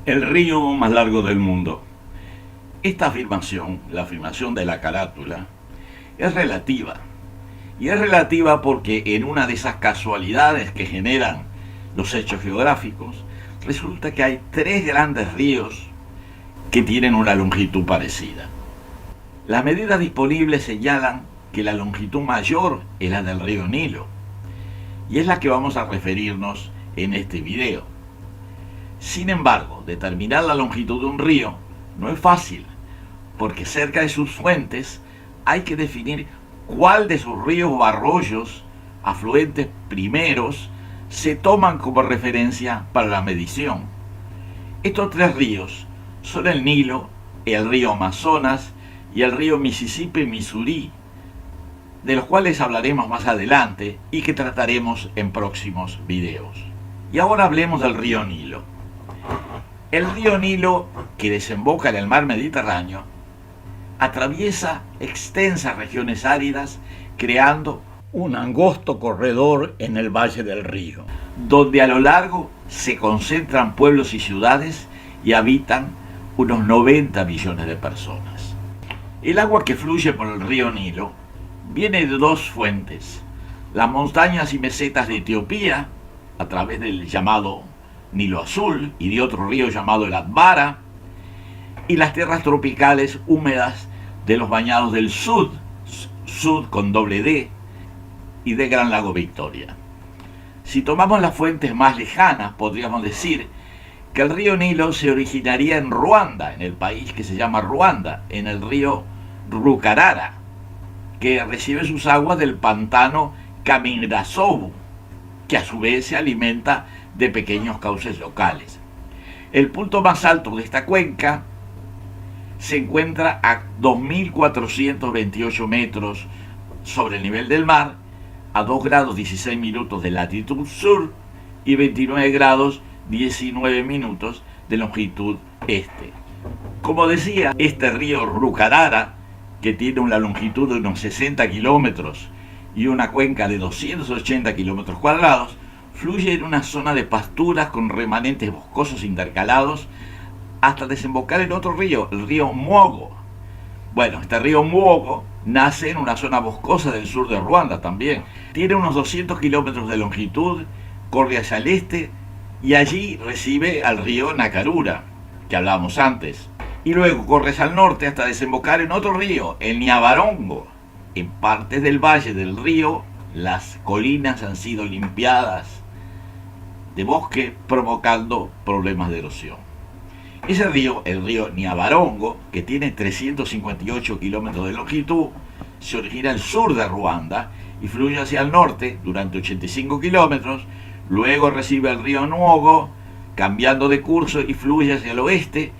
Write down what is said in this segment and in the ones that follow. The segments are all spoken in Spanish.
El río más largo del mundo. Esta afirmación, la afirmación de la carátula, es relativa. Y es relativa porque en una de esas casualidades que generan los hechos geográficos, resulta que hay tres grandes ríos que tienen una longitud parecida. Las medidas disponibles señalan que la longitud mayor es la del río Nilo, y es la que vamos a referirnos en este video. Sin embargo, determinar la longitud de un río no es fácil, porque cerca de sus fuentes hay que definir cuál de sus ríos o arroyos, afluentes primeros, se toman como referencia para la medición. Estos tres ríos son el Nilo, el río Amazonas y el río Mississippi-Missouri, de los cuales hablaremos más adelante y que trataremos en próximos videos. Y ahora hablemos del río Nilo. El río Nilo, que desemboca en el mar Mediterráneo, atraviesa extensas regiones áridas, creando un angosto corredor en el valle del río, donde a lo largo se concentran pueblos y ciudades y habitan unos 90 millones de personas. El agua que fluye por el río Nilo viene de dos fuentes: las montañas y mesetas de Etiopía, a través del llamado Nilo Azul y de otro río llamado el Atbara, y las tierras tropicales húmedas de los bañados del Sud con doble D, y de Gran Lago Victoria. Si tomamos las fuentes más lejanas, podríamos decir que el río Nilo se originaría en Ruanda, en el país que se llama Ruanda, en el río Rukarara, que recibe sus aguas del pantano Kamingrasovu, que a su vez se alimenta de pequeños cauces locales. El punto más alto de esta cuenca se encuentra a 2.428 metros sobre el nivel del mar, a 2 grados 16 minutos de latitud sur y 29 grados 19 minutos de longitud este. Como decía, este río Rukarara, que tiene una longitud de unos 60 kilómetros y una cuenca de 280 kilómetros cuadrados, fluye en una zona de pasturas con remanentes boscosos intercalados hasta desembocar en otro río, el río Mwogo. Bueno, este río Mwogo nace en una zona boscosa del sur de Ruanda también. Tiene unos 200 kilómetros de longitud, corre hacia el este y allí recibe al río Nakarura, que hablábamos antes. Y luego corre hacia el norte hasta desembocar en otro río, el Nyabarongo. En partes del valle del río, las colinas han sido limpiadas de bosque, provocando problemas de erosión. Ese río, el río Nyabarongo, que tiene 358 kilómetros de longitud, se origina al sur de Ruanda y fluye hacia el norte durante 85 kilómetros, luego recibe el río Mwogo, cambiando de curso y fluye hacia el oeste,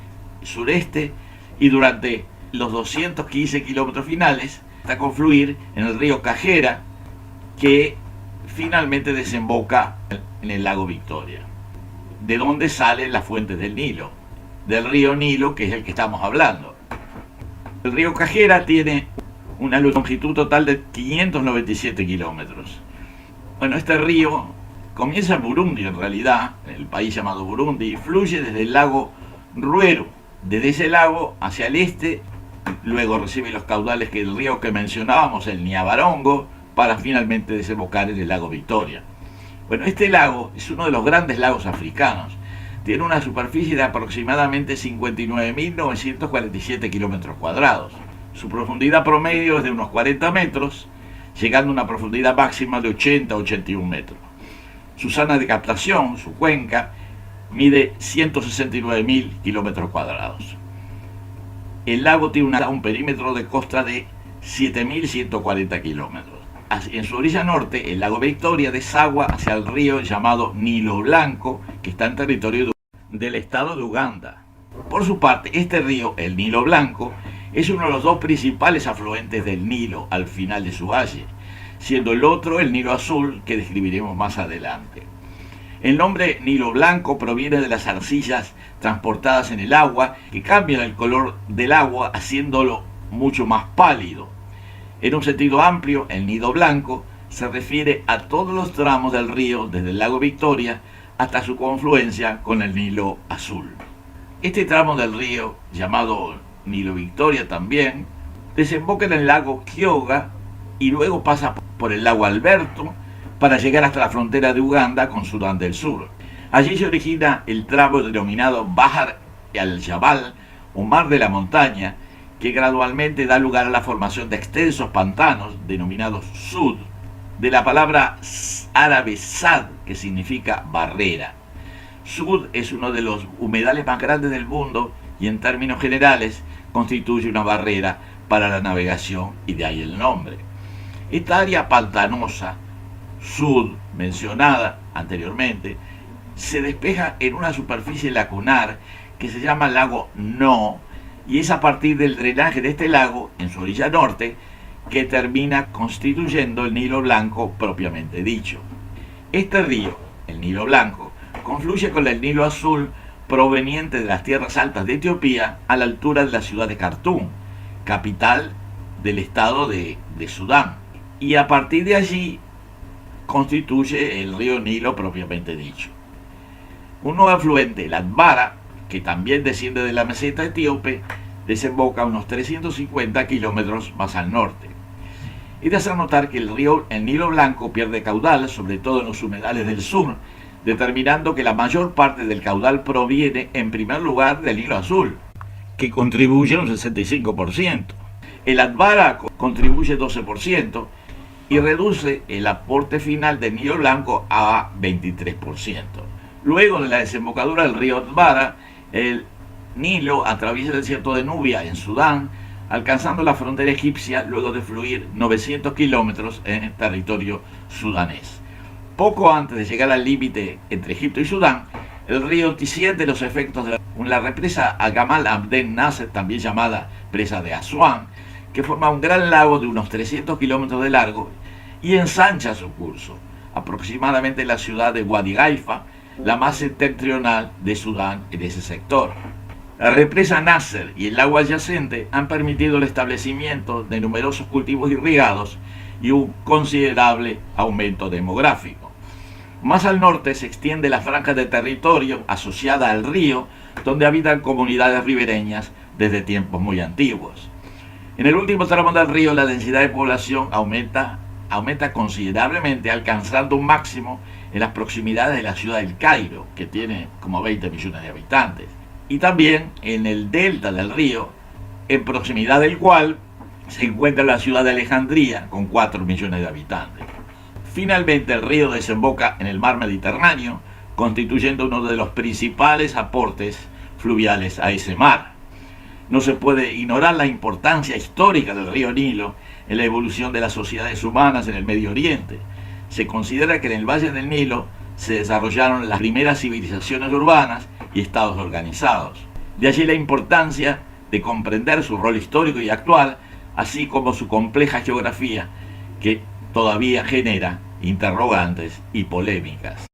sureste, y durante los 215 kilómetros finales hasta confluir en el río Kagera, que finalmente desemboca en el lago Victoria, de donde salen las fuentes del Nilo, del río Nilo, que es el que estamos hablando. El río Kagera tiene una longitud total de 597 kilómetros. Bueno, este río comienza en Burundi, en realidad, en el país llamado Burundi, y fluye desde el lago Rweru. Desde ese lago hacia el este, luego recibe los caudales del río que mencionábamos, el Nyabarongo, para finalmente desembocar en el lago Victoria. Bueno, este lago es uno de los grandes lagos africanos. Tiene una superficie de aproximadamente 59.947 kilómetros cuadrados. Su profundidad promedio es de unos 40 metros, llegando a una profundidad máxima de 80 a 81 metros. Su zona de captación, su cuenca, mide 169.000 kilómetros cuadrados. El lago tiene un perímetro de costa de 7.140 kilómetros. En su orilla norte, el lago Victoria desagua hacia el río llamado Nilo Blanco, que está en territorio del estado de Uganda. Por su parte, este río, el Nilo Blanco, es uno de los dos principales afluentes del Nilo al final de su valle, siendo el otro el Nilo Azul, que describiremos más adelante. El nombre Nilo Blanco proviene de las arcillas transportadas en el agua, que cambian el color del agua haciéndolo mucho más pálido. En un sentido amplio, el Nilo Blanco se refiere a todos los tramos del río desde el lago Victoria hasta su confluencia con el Nilo Azul. Este tramo del río, llamado Nilo Victoria también, desemboca en el lago Kyoga y luego pasa por el lago Alberto para llegar hasta la frontera de Uganda con Sudán del Sur. Allí se origina el tramo denominado Bahar al-Jabal, o Mar de la Montaña, que gradualmente da lugar a la formación de extensos pantanos denominados Sud, de la palabra árabe Sad, que significa barrera. Sud es uno de los humedales más grandes del mundo y en términos generales constituye una barrera para la navegación y de ahí el nombre. Esta área pantanosa, Sud, mencionada anteriormente, se despeja en una superficie lacunar que se llama lago No, y es a partir del drenaje de este lago en su orilla norte que termina constituyendo el Nilo Blanco propiamente dicho. Este río, el Nilo Blanco, confluye con el Nilo Azul proveniente de las tierras altas de Etiopía a la altura de la ciudad de Khartoum, capital del estado de Sudán, y a partir de allí constituye el río Nilo propiamente dicho. Un nuevo afluente, el Atbara, que también desciende de la meseta etíope, desemboca a unos 350 kilómetros más al norte. Es de hacer notar que el Nilo Blanco pierde caudal, sobre todo en los humedales del sur, determinando que la mayor parte del caudal proviene, en primer lugar, del Nilo Azul, que contribuye un 65%. El Atbara contribuye 12% y reduce el aporte final del Nilo Blanco a 23%. Luego de la desembocadura del río Atbara, el Nilo atraviesa el desierto de Nubia en Sudán, alcanzando la frontera egipcia luego de fluir 900 kilómetros en el territorio sudanés. Poco antes de llegar al límite entre Egipto y Sudán, el río siente los efectos de la represa Gamal Abdel Nasser, también llamada presa de Asuán, que forma un gran lago de unos 300 kilómetros de largo y ensancha su curso, aproximadamente en la ciudad de Wadi Haifa, la más septentrional de Sudán en ese sector. La represa Nasser y el lago adyacente han permitido el establecimiento de numerosos cultivos irrigados y un considerable aumento demográfico. Más al norte se extiende la franja de territorio asociada al río, donde habitan comunidades ribereñas desde tiempos muy antiguos. En el último tramo del río la densidad de población aumenta considerablemente, alcanzando un máximo en las proximidades de la ciudad del Cairo, que tiene como 20 millones de habitantes, y también en el delta del río, en proximidad del cual se encuentra la ciudad de Alejandría, con 4 millones de habitantes. Finalmente, el río desemboca en el mar Mediterráneo, constituyendo uno de los principales aportes fluviales a ese mar. No se puede ignorar la importancia histórica del río Nilo en la evolución de las sociedades humanas en el Medio Oriente. Se considera que en el Valle del Nilo se desarrollaron las primeras civilizaciones urbanas y estados organizados. De allí la importancia de comprender su rol histórico y actual, así como su compleja geografía, que todavía genera interrogantes y polémicas.